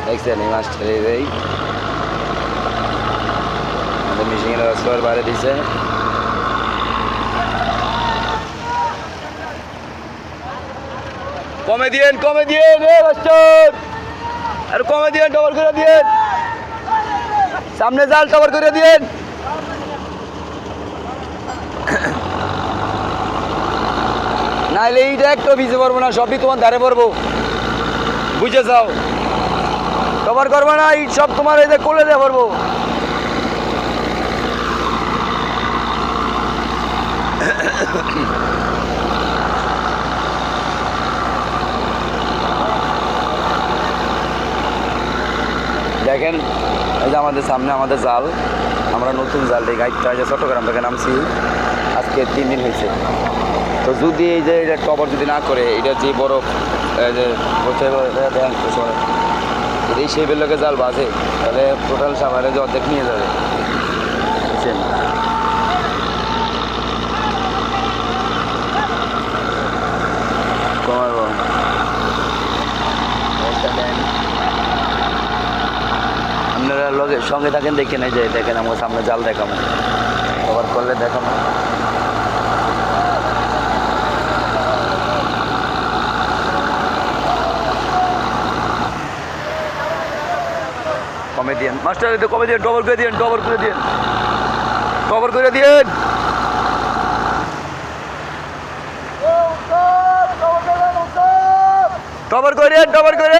দেখছেন এই মাছটা এই আমাদের মিশিংয়ের রাস্তার বাইরে দিছে। কমে দিয়েন মাস্টার, আর কমে দিয়েন, ডবল করে দিয়েন, সামনে জাল ডবল করে দিয়েন। নাইলে এইটা একটা ভিজে পারবো না, সবই তোমার ধারে পড়বো, বুঝে যাও। কভার করবো না, এই সব তোমার এই যে কোলে দিয়ে পড়বো। দেখেন এই যে আমাদের সামনে আমাদের জাল, আমরা নতুন জাল এই গাইডটা যে চট্টগ্রাম থেকে নামছি, আজকে 3 দিন হয়েছে। তো যদি এই যে এটা কভার যদি না করে, এটা যে বরফ যে এই শেপের লোকে জাল বাজে, তাহলে টোটাল সাবারে যে অর্ধেক নিয়ে যাবে, বুঝছেন। কমাবো আপনারা লগে সঙ্গে থাকেন, দেখে নেই যে দেখেন আমার সামনে জাল দেখাবো, কভার করলে দেখাবো। কমে দিয়েন মাস্টার, এটা কমে দিয়েন, ডবল করে দিয়েন, ডবল করে দিয়েন, ডবল করে দিয়েন। ডবল করে